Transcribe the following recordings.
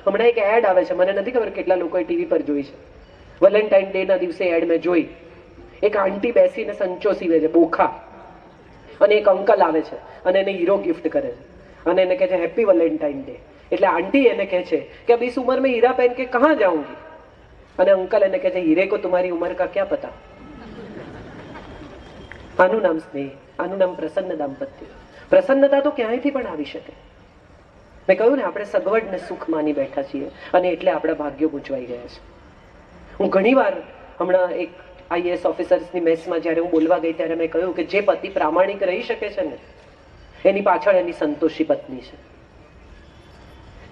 હમણાં એક એડ આવે છે, મને નથી ખબર કેટલા લોકોએ ટીવી પર જોઈ છે. વેલેન્ટાઇન ડે ના દિવસે એડ મેં જોઈ. એક આંટી બેસીને સંચો સીવે છે, બોખા, અને એક અંકલ આવે છે અને એને હીરો ગિફ્ટ કરે છે અને એને કહે છે હેપી વેલેન્ટાઇન ડે. એટલે આंटी એને કહે છે कि अब इस उम्र में हीरा पहन के कहाँ जाऊंगी, અને અંકल એને કહે છે हीरे को तुम्हारी उम्र का क्या पता. આનું નામ સ્નેહ, આનું નામ પ્રસન્ન દાંપત્ય. પ્રસન્નતા તો ક્યાંયથી પણ આવી શકે. મેં કહ્યું ને, આપણે સગવડ ને સુખ માની બેઠા છીએ અને એટલે આપણા ભાગ્યો ગૂંચવાઈ ગયા છે. હું ઘણીવાર હમણાં એક આઈએએસ ઓફિસર્સની મેસમાં જ્યારે હું બોલવા ગઈ ત્યારે મેં કહ્યું કે જે પતિ પ્રામાણિક રહી શકે છે ને, એની પાછળ એની સંતોષી પત્ની છે.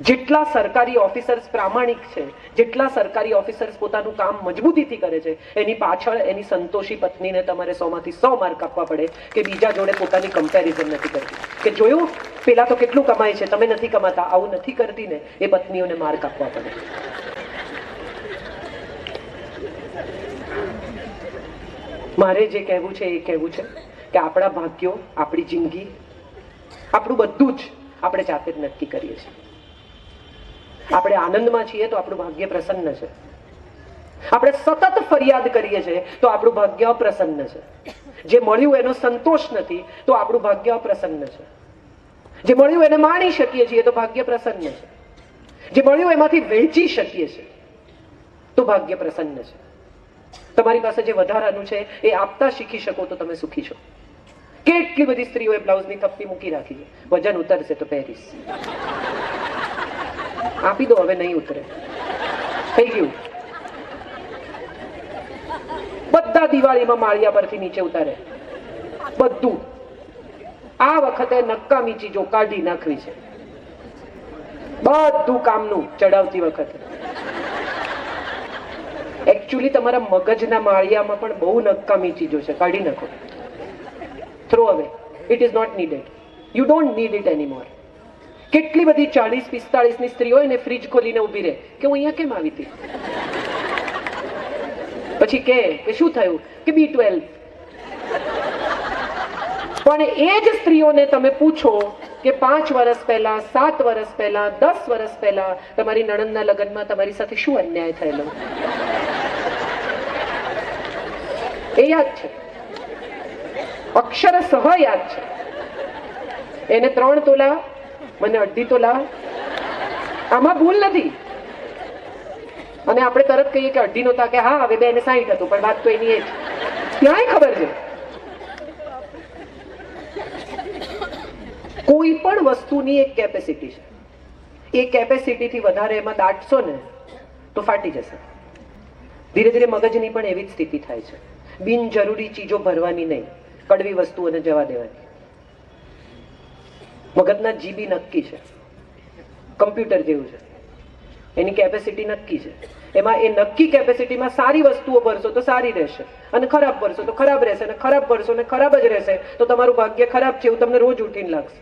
જેટલા સરકારી ઓફિસર્સ પ્રામાણિક છે, જેટલા સરકારી ઓફિસર્સ પોતાનું કામ મજબૂતીથી કરે છે, એની પાછળ એની સંતોષી પત્નીને તમારે 100 માંથી 100 માર્ક આપવા પડે કે બીજા જોડે પોતાની કમ્પેરિઝન નથી કરતી, કે જોયું પેલા તો કેટલું કમાય છે, તમે નથી કમાતા, આવું નથી કરતી ને, એ પત્નીઓને માર્ક આપવા પડે. મારે જે કહેવું છે એ કહેવું છે કે આપણા ભાગ્યો, આપણી જિંદગી, આપણું બધું જ આપણે જાતે જ નક્કી કરીએ છીએ. આપણે આનંદમાં છીએ તો આપણું ભાગ્ય પ્રસન્ન છે. આપણે સતત ફરિયાદ કરીએ છીએ તો આપણું ભાગ્ય અપ્રસન્ન છે. જે મળ્યું એનો સંતોષ નથી તો આપણું ભાગ્ય અપ્રસન્ન છે. જે મળ્યું એને માણી શકીએ છીએ તો ભાગ્ય પ્રસન્ન છે. જે મળ્યું એમાંથી વહેંચી શકીએ છીએ તો ભાગ્ય પ્રસન્ન છે. તમારી પાસે જે વધારાનું છે એ આપતા શીખી શકો તો તમે સુખી છો. કેટલી બધી સ્ત્રીઓએ બ્લાઉઝની થપ્પી મૂકી રાખી છે, વજન ઉતરશે તો પહેરીશ, આપી દો, હવે નહીં ઉતરે, થઈ ગયું. બધા દિવાળીમાં માળિયા પરથી નીચે ઉતારે, બધું. આ વખતે નકામી ચીજો કાઢી નાખવી છે, બધું કામનું ચડાવતી વખતે. એકચ્યુઅલી તમારા મગજના માળિયામાં પણ બહુ નકામી ચીજો છે, કાઢી નાખો, throw away. It is not needed. You don't need it anymore. કેટલી બધી 40-45 ની સ્ત્રીઓ એને ફ્રીજ ખોલીને ઊભી રહે કે હું અહીંયા કેમ આવી હતી, પછી કે શું થયું કે B12. પણ એ જ સ્ત્રીઓને તમે પૂછો કે 5 વર્ષ પહેલા, 7 વર્ષ પહેલા, 10 વર્ષ પહેલા તમારી નણંદના લગ્નમાં તમારી સાથે શું અન્યાય થયેલો, એ યાદ છે, અક્ષરશઃ યાદ છે. એને 3 તોલા, મને 2.5 તોલા, આમાં ભૂલ નથી. અને આપણે તરત કહીએ કે 2.5 નહોતા, કે હા હવે 2 ને 60 હતું, પણ વાત તો એની એ જ. ક્યાંય ખબર છે. કોઈ પણ વસ્તુની એક કેપેસિટી છે. એ કેપેસિટીથી વધારે એમાં દાટશો ને તો ફાટી જશે. ધીરે ધીરે મગજની પણ એવી જ સ્થિતિ થાય છે. બિનજરૂરી ચીજો ભરવાની નહીં, કડવી વસ્તુઓને જવા દેવાની. મગજના જીબી નક્કી છે, કમ્પ્યુટર જેવું છે, એની કેપેસિટી નક્કી છે. એમાં એ નક્કી કેપેસિટીમાં સારી વસ્તુઓ ભરશો તો સારી રહેશે, અને ખરાબ ભરશો તો ખરાબ રહેશે, અને ખરાબ ભરશો ને ખરાબ જ રહેશે, તો તમારું ભાગ્ય ખરાબ છે એવું તમને રોજ ઉઠીને લાગશે.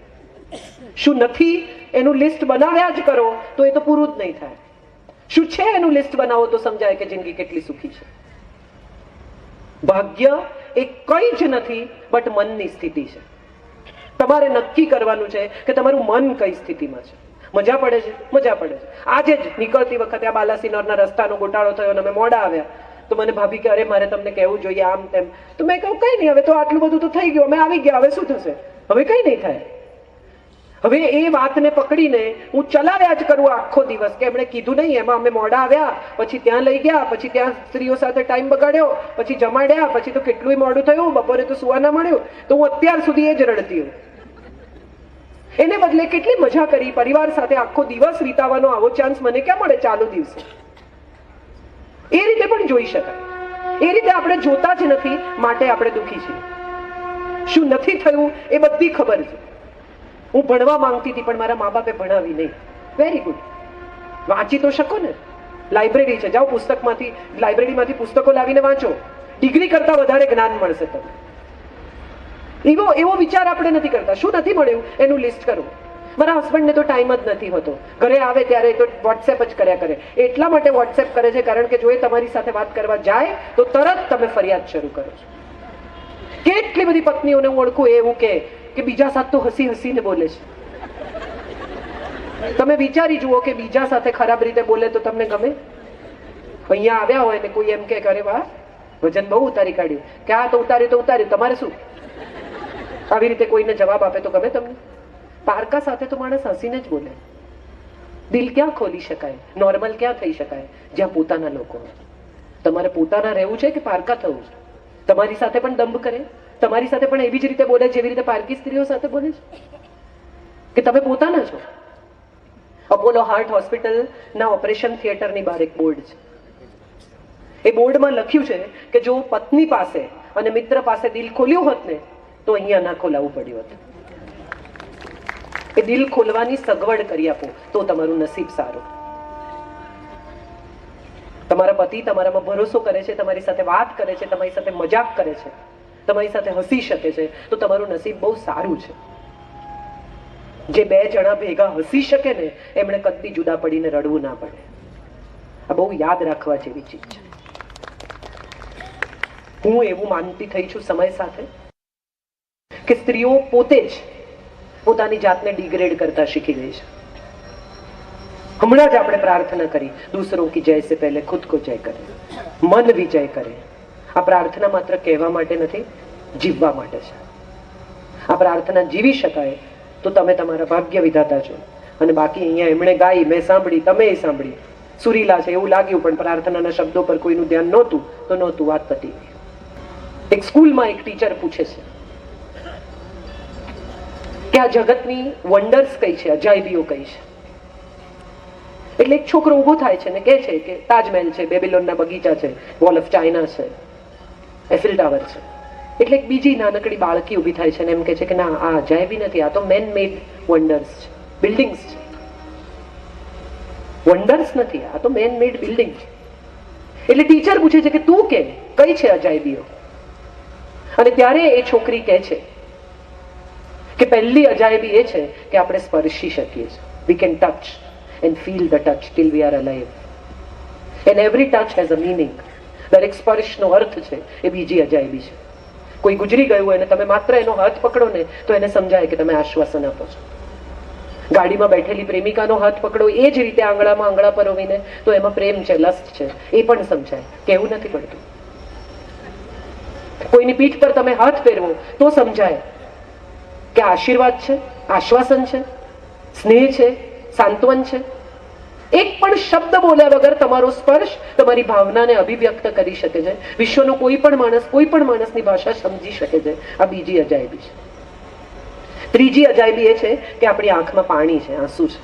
શું નથી એનું લિસ્ટ બનાવ્યા જ કરો તો એ તો પૂરું જ નહીં થાય. શું છે એનું લિસ્ટ બનાવો તો સમજાય કે જિંદગી કેટલી સુખી છે. ભાગ્ય એ કઈ જ નથી બટ મનની સ્થિતિ છે. તમારે નક્કી કરવાનું છે કે તમારું મન કઈ સ્થિતિમાં છે. મજા પડે છે, મજા પડે છે. આજે જ નીકળતી વખતે આ બાલાસિનોરના રસ્તાનો ગોટાળો થયો અને અમે મોડા આવ્યા તો મને ભાભી કે અરે મારે તમને કહેવું જોઈએ આમ તેમ. તો મેં કહ્યું કઈ નહીં, હવે તો આટલું બધું તો થઈ ગયું, અમે આવી ગયા, હવે શું થશે, હવે કઈ નહીં થાય. હવે એ વાતને પકડીને હું ચલાવ્યા જ કરું આખો દિવસ કે એમણે કીધું નહીં, એમાં અમે મોડા આવ્યા, પછી ત્યાં લઈ ગયા, પછી ત્યાં સ્ત્રીઓ સાથે ટાઈમ બગાડ્યો, પછી જમાડ્યા, પછી તો કેટલું મોડું થયું, બપોરે તો સુવા ના મળ્યું. તો હું અત્યાર સુધી એ જ રડતી હું. એને બદલે કેટલી મજા કરી, પરિવાર સાથે આખો દિવસ વિતાવવાનો આવો ચાન્સ મને ક્યાં મળે ચાલુ દિવસે. એ રીતે પણ જોઈ શકાય. એ રીતે આપણે જોતા જ નથી, માટે આપણે દુઃખી છીએ. શું નથી થયું એ બધી ખબર છે. હું ભણવા માંગતી હતી પણ મારા મા બાપે ભણાવી નહીં. વેરી ગુડ, વાંચી તો શકો ને, લાઇબ્રેરી છે, જાઓ પુસ્તકમાંથી, લાઇબ્રેરીમાંથી પુસ્તકો લાવીને વાંચો, ડિગ્રી કરતા વધારે જ્ઞાન મળશે તમને. એવો વિચાર આપણે નથી કરતા. શું નથી મળ્યું એનું લિસ્ટ કરું. મારા હસબન્ડને તો ટાઈમ જ નથી હોતો, ઘરે આવે ત્યારે તો વોટ્સએપ જ કર્યા કરે. એટલા માટે વોટ્સએપ કરે છે કારણ કે જો એ તમારી સાથે વાત કરવા જાય તો તરત તમે ફરિયાદ શરૂ કરો છો. કેટલી બધી પત્નીઓને હું ઓળખું એવું કે બીજા સાથે તો હસી હસીને બોલે છે. તમે વિચારી જુઓ કે બીજા સાથે ખરાબ રીતે બોલે તો તમને ગમે? અહીંયા આવ્યા હોય ને કોઈ એમ કે અરે વાહ વજન બહુ ઉતારી કાઢ્યું, કે આ તો ઉતાર્યું, તમારે શું? આવી રીતે કોઈને જવાબ આપે તો ગમે તમને? પારકા સાથે તો માણસ હસીને જ બોલે. દિલ ક્યાં ખોલી શકાય, નોર્મલ ક્યાં થઈ શકાય? જ્યાં પોતાના લોકો. તમારે પોતાના રહેવું છે કે પારકા થવું છે? તમારી સાથે પણ દંભ કરે, તમારી સાથે પણ એવી જ રીતે બોલે જેવી રીતે પારકી સ્ત્રીઓ સાથે બોલે છે? કે તમે પોતાના છો? અપોલો હાર્ટ હોસ્પિટલના ઓપરેશન થિયેટરની બહાર એક બોર્ડ છે. એ બોર્ડમાં લખ્યું છે કે જો પત્ની પાસે અને મિત્ર પાસે દિલ ખોલ્યું હોત ને તો અહીંયા ના ખોલાવવું પડ્યું હતું. એ દિલ ખોલવાની સગવડ કરી આપો તો તમારું નસીબ સારું. તમારા પતિ તમારામાં ભરોસો કરે છે, તમારી સાથે વાત કરે છે, તમારી સાથે મજાક કરે છે, તમારી સાથે હસી શકે છે, તો તમારું નસીબ બહુ સારું છે. જે બે જણા ભેગા હસી શકે ને એમણે કદી જુદા પડીને રડવું ના પડે. આ બહુ યાદ રાખવા જેવી ચીજ છે. હું એવું માનતી થઈ છું સમય સાથે કે સ્ત્રીઓ પોતે જ પોતાની જાતને ડિગ્રેડ કરતા શીખી ગઈ છે. હમણાં જ આપણે પ્રાર્થના કરી, દૂસરો કી જય સે પહેલે ખુદ કો જય કરે, મન વિજય કરે. આ પ્રાર્થના માત્ર કહેવા માટે નથી, જીવવા માટે છે. આ પ્રાર્થના જીવી શકાય તો તમે તમારા ભાગ્ય વિધાતા છો. અને બાકી અહીંયા એમણે ગાઈ, મેં સાંભળી, તમે સાંભળી, સુરીલા છે એવું લાગ્યું, પણ પ્રાર્થનાના શબ્દો પર કોઈનું ધ્યાન નહોતું તો નહોતું, વાત પતી. એક સ્કૂલમાં એક ટીચર પૂછે છે કે આ જગતની વન્ડર્સ કઈ છે, અજાયબીઓ કઈ છે? એટલે એક છોકરો ઉભો થાય છે ને કહે છે કે તાજમહેલ છે, બેબીલોનના બગીચા છે, વોલ ઓફ ચાઇના છે, એફિલ ટાવર છે. એટલે એક બીજી નાનકડી બાળકી ઉભી થાય છે ને એમ કહે છે કે ના, આ અજાયબી નથી, આ તો મેન મેડ વન્ડર્સ છે, બિલ્ડિંગ્સ છે. વન્ડર્સ નથી, આ તો મેન મેડ બિલ્ડિંગ છે. એટલે ટીચર પૂછે છે કે તું કે કઈ છે અજાયબીઓ? અને ત્યારે એ છોકરી કહે છે કે પહેલી અજાયબી એ છે કે આપણે સ્પર્શી શકીએ છીએ. We can touch and feel the touch till we are alive. And every touch has a meaning. દરેક સ્પર્શનો અર્થ છે એ બીજી અજાયબી છે. કોઈ ગુજરી ગયું હોય ને તમે માત્ર એનો હાથ પકડો ને તો એને સમજાય કે તમે આશ્વાસન આપો છો. ગાડીમાં બેઠેલી પ્રેમિકાનો હાથ પકડો એ જ રીતે આંગળામાં આંગળા પરોવીને તો એમાં પ્રેમ છે, લસ્ટ છે, એ પણ સમજાય. કેવું નથી પડતું. કોઈની પીઠ પર તમે હાથ ફેરવો તો સમજાય કે આશીર્વાદ છે, આશ્વાસન છે, સ્નેહ છે, સાંત્વન છે. એક પણ શબ્દ બોલ્યા વગર તમારો સ્પર્શ તમારી ભાવનાને અભિવ્યક્ત કરી શકે છે. વિશ્વનો કોઈ પણ માણસની ભાષા સમજી શકે છે. આ બીજી અજાયબી છે. ત્રીજી અજાયબી એ છે કે આપણી આંખમાં પાણી છે, આંસુ છે.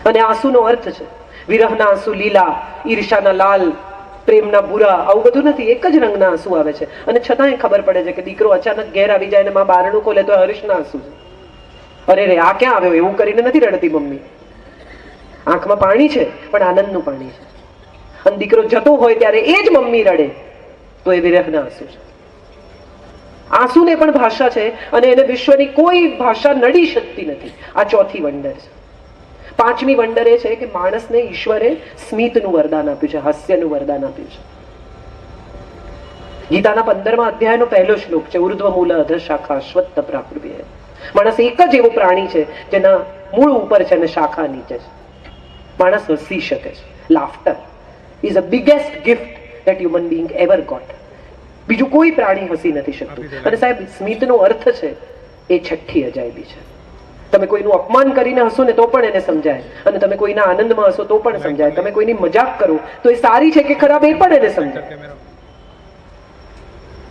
અને આંસુનો અર્થ છે વિરહના આંસુ લીલા, ઈર્ષાના લાલ, પ્રેમના ભૂરા. આવું બધું નથી, એક જ રંગના આંસુ આવે છે. અને છતાંય ખબર પડે છે કે દીકરો અચાનક ઘેર આવી જાય ને માં બારણું ખોલે તો હર્ષના આંસુ છે. અરે રે, આ ક્યાં આવ્યો એવું કરીને નથી રડતી મમ્મી. આંખમાં પાણી છે પણ આનંદનું પાણી છે. અને દીકરો જતો હોય ત્યારે એ જ મમ્મી રડે તો એ વિરહના આંસુ છે. આંસુને પણ ભાષા છે અને એને વિશ્વની કોઈ ભાષા નડી શકતી નથી. આ ચોથી વંડર છે. પાંચમી વંડર એ છે કે માણસને ઈશ્વરે સ્મિતનું વરદાન આપ્યું છે, હાસ્યનું વરદાન આપ્યું છે. ગીતાના 15મા અધ્યાયનો પહેલો શ્લોક છે, ઉર્ધ્વ મૂલ અધ શાખા અશ્વત્થ પ્રાકૃભ્ય. માણસ એક જ એવું પ્રાણી છે જેના મૂળ ઉપર છે અને શાખા નીચે છે. માણસ હસી શકે છે. Laughter is a biggest gift that human being ever got. બીજું કોઈ પ્રાણી હસી નથી શકતું. અને સાહેબ, સ્મિતનો અર્થ છે એ છઠ્ઠી અજાયબી છે. તમે કોઈનું અપમાન કરીને હસો ને તો પણ એને સમજાય, અને તમે કોઈના આનંદમાં હસો તો પણ સમજાય. તમે કોઈની મજાક કરો તો એ સારી છે કે ખરાબ એ પણ એને સમજાય.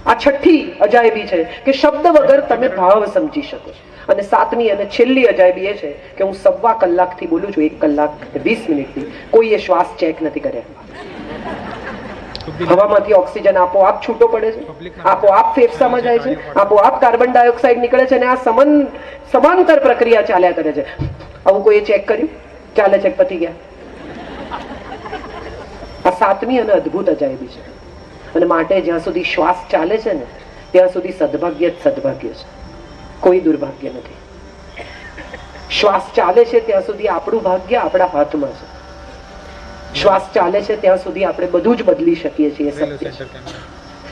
આ છઠ્ઠી અજાયબી છે કે શબ્દ વગર તમે ભાવ સમજી શકો છો. અને સાતમી અને છેલ્લી અજાયબી એ છે કે હું 1.25 કલાકથી બોલું છું, 1 કલાક 20 મિનિટથી કોઈએ શ્વાસ ચેક નથી કર્યા. હવામાંથી ઓક્સિજન આપોઆપ છૂટો પડે છે, આપોઆપ ફેફસામાં જાય છે, આપોઆપ કાર્બન ડાયોક્સાઇડ નીકળે છે, અને આ સમાંતર પ્રક્રિયા ચાલ્યા કરે છે. આવું કોઈએ ચેક કર્યું? ચાલે છે, પતી ગયા. આ સાતમી અને અદ્ભુત અજાયબી છે. અને માટે જ્યાં સુધી શ્વાસ ચાલે છે ને ત્યાં સુધી સદભાગ્ય જ સદભાગ્ય છે, કોઈ દુર્ભાગ્ય નથી. શ્વાસ ચાલે છે ત્યાં સુધી આપણું ભાગ્ય આપણા હાથમાં છે. શ્વાસ ચાલે છે ત્યાં સુધી આપણે બધું જ બદલી શકીએ છીએ, શક્ય છે.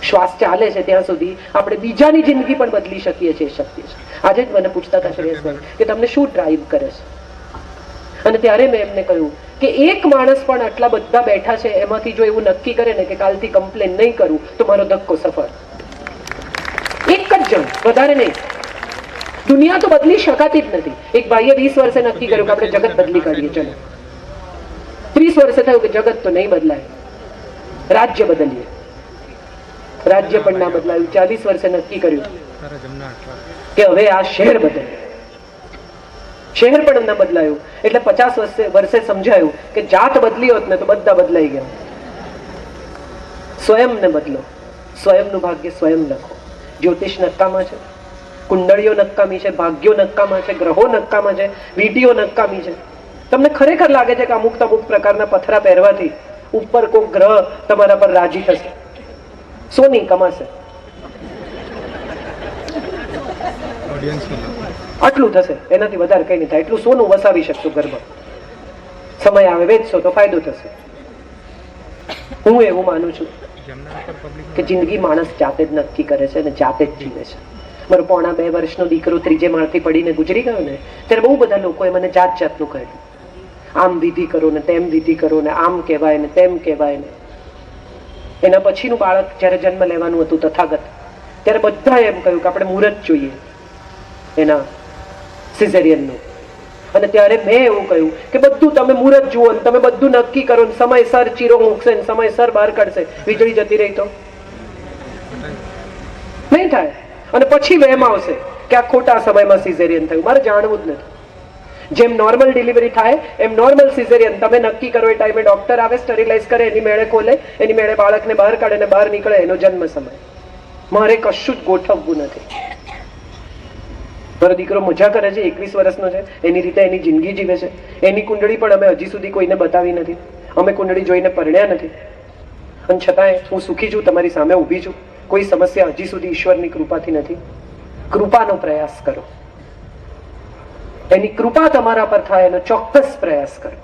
શ્વાસ ચાલે છે ત્યાં સુધી આપણે બીજાની જિંદગી પણ બદલી શકીએ છીએ, શક્ય છે. આજે જ મને પૂછતા હતા શ્રેયસભાઈ કે તમને શું ડ્રાઈવ કરે છે? અને ત્યારે મેં એમને કહ્યું કે એક માણસ પણ આટલા બધા બેઠા છે એમાંથી જો એવું નક્કી કરે ને કે કાલથી કમ્પ્લેન નહીં કરું તો મારો ધક્કો સફળ. એક જ જણ, વધારે નહીં. દુનિયા તો બદલી શકાતી જ નથી. એક ભાઈએ 20 વર્ષે નક્કી કર્યું કે આપણે જગત બદલી કાઢીએ. ચલો 30 વર્ષે થયું કે જગત તો નહીં બદલાય, રાજ્ય બદલીએ. રાજ્ય પણ ના બદલાયું. 40 વર્ષે નક્કી કર્યું કે હવે આ શહેર બદલે. શહેર પણ ન બદલાયું. એટલે 50 વર્ષે સમજાયું કે જાત બદલી હોત ને તો બધા બદલાઈ ગયા. સ્વયંને બદલો, સ્વયંનું ભાગ્ય સ્વયં લખો. જ્યોતિષ નકામા છે, કુંડળીઓ નકામી છે, ભાગ્યો નકામા છે, ગ્રહો નકામા છે, વીટીઓ નકામી છે. તમને ખરેખર લાગે છે કે અમુક પ્રકારના પથરા પહેરવાથી ઉપર કોઈ ગ્રહ તમારા પર રાજી થશે? સોની કમાશે, આટલું થશે, એનાથી વધારે કઈ નહીં થાય. એટલું સોનું વસાવી શકશો ઘરમાં. સમય આવે વેચશો તો ફાયદો થશે. હું એવું માનું છું કે જિંદગી માણસ જાતે જ નક્કી કરે છે અને જાતે જ જીવે છે. મારો 2.5 વર્ષનો દીકરો 3જે માળથી પડીને ગુજરી ગયો ને, ત્યારે બહુ બધા લોકોએ મને જાત જાતનું કહ્યું. આમ વિધિ કરો ને તેમ વિધિ કરો ને આમ કહેવાય ને તેમ કહેવાય ને. એના પછીનું બાળક જયારે જન્મ લેવાનું હતું તથાગત, ત્યારે બધાએ એમ કહ્યું કે આપણે મુહૂર્ત જોઈએ એના સિઝેરિયનનું. અને ત્યારે મેં એવું કહ્યું કે બધું તમે મુહૂર્ત જુઓ ને તમે બધું નક્કી કરો ને સમયસર ચીરો મૂકશે ને સમયસર બહાર કાઢશે. વીજળી જતી રહી તો નહીં થાય. અને પછી વહેમ આવશે કે આ ખોટા સમયમાં સિઝેરિયન થયું. મારે જાણવું જ નથી. જેમ નોર્મલ ડિલિવરી થાય એમ નોર્મલ સિઝેરિયન તમે નક્કી કરો એ ટાઈમે ડોક્ટર આવે, સ્ટરીલાઇઝ કરે, એની મેળે ખોલે, એની મેળે બાળકને બહાર કાઢે ને બહાર નીકળે એનો જન્મ સમય. મારે કશું જ ગોઠવવું નથી. મારો દીકરો મજા કરે છે, 21 વર્ષનો છે, એની રીતે એની જિંદગી જીવે છે. એની કુંડળી પણ અમે હજી સુધી કોઈને બતાવી નથી. અમે કુંડળી જોઈને પરણ્યા નથી. અને છતાંય હું સુખી છું, તમારી સામે ઊભી છું. કોઈ સમસ્યા હજી સુધી ઈશ્વરની કૃપાથી નથી. કૃપાનો પ્રયાસ કરો. એની કૃપા તમારા પર થાય એનો ચોક્કસ પ્રયાસ કરો.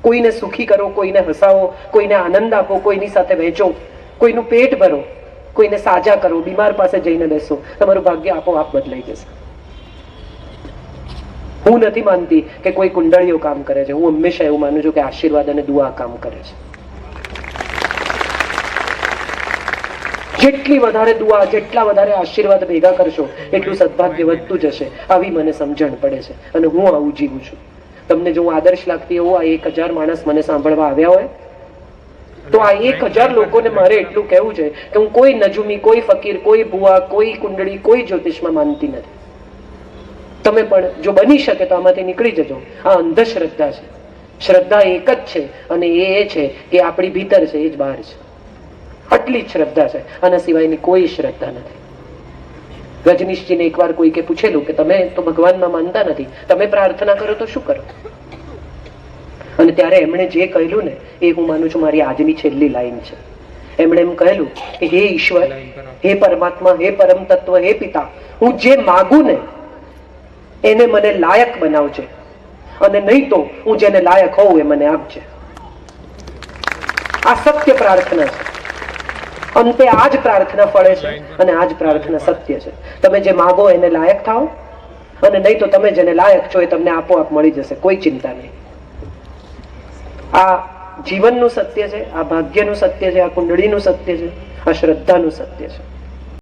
કોઈને સુખી કરો, કોઈને હસાવો, કોઈને આનંદ આપો, કોઈની સાથે વહેંચો, કોઈનું પેટ ભરો, કોઈને સાજા કરો, બીમાર પાસે જઈને બેસો. તમારું ભાગ્ય આપોઆપ બદલાઈ જશે. હું નથી માનતી કે કોઈ કુંડળીઓ કામ કરે છે. હું હંમેશા એવું માનું છું કે આશીર્વાદ અને દુઆ કામ કરે છે. જેટલી વધારે દુઆ, જેટલા વધારે આશીર્વાદ ભેગા કરશો એટલું સદભાગ્ય વધતું જશે. આવી મને સમજણ પડે છે અને હું આવું જીવું છું. તમને જો હું આદર્શ લાગતી હોઉં, આ 1000 માણસ મને સાંભળવા આવ્યા હોય તો આ 1000 લોકોને મારે એટલું કહેવું છે કે હું કોઈ નજુમી, કોઈ ફકીર, કોઈ ભુવા, કોઈ કુંડળી, કોઈ જ્યોતિષમાં માનતી નથી. તમે પણ જો બની શકે તો આમાંથી નીકળી જજો. આ અંધશ્રદ્ધા છે. શ્રદ્ધા એક જ છે અને એ છે કે આપણી ભીતર છે, એ જ બહાર છે. આટલી જ શ્રદ્ધા છે, આના સિવાયની કોઈ શ્રદ્ધા નથી. રજનીશજીને એકવાર કોઈકે પૂછેલું કે તમે તો ભગવાનમાં માનતા નથી, તમે પ્રાર્થના કરો તો શું કરો? અને ત્યારે એમણે જે કહેલું ને એ હું માનું છું મારી આજની છેલ્લી લાઈન છે. એમણે એમ કહેલું કે હે ઈશ્વર, હે પરમાત્મા, હે પરમ તત્વ, હે પિતા, હું જે માગું ને એને મને લાયક બનાવજે, અને નહીં તો હું જેને લાયક હોઉં એ મને આપજે. આ સત્ય પ્રાર્થના છે. અંતે આ જ પ્રાર્થના ફળે છે અને આ જ પ્રાર્થના સત્ય છે. તમે જે માગો એને લાયક થાઓ, અને નહીં તો તમે જેને લાયક છો એ તમને આપોઆપ મળી જશે. કોઈ ચિંતા નહીં. આ જીવનનું સત્ય છે, આ ભાગ્યનું સત્ય છે, આ કુંડળીનું સત્ય છે, આ શ્રદ્ધાનું સત્ય છે.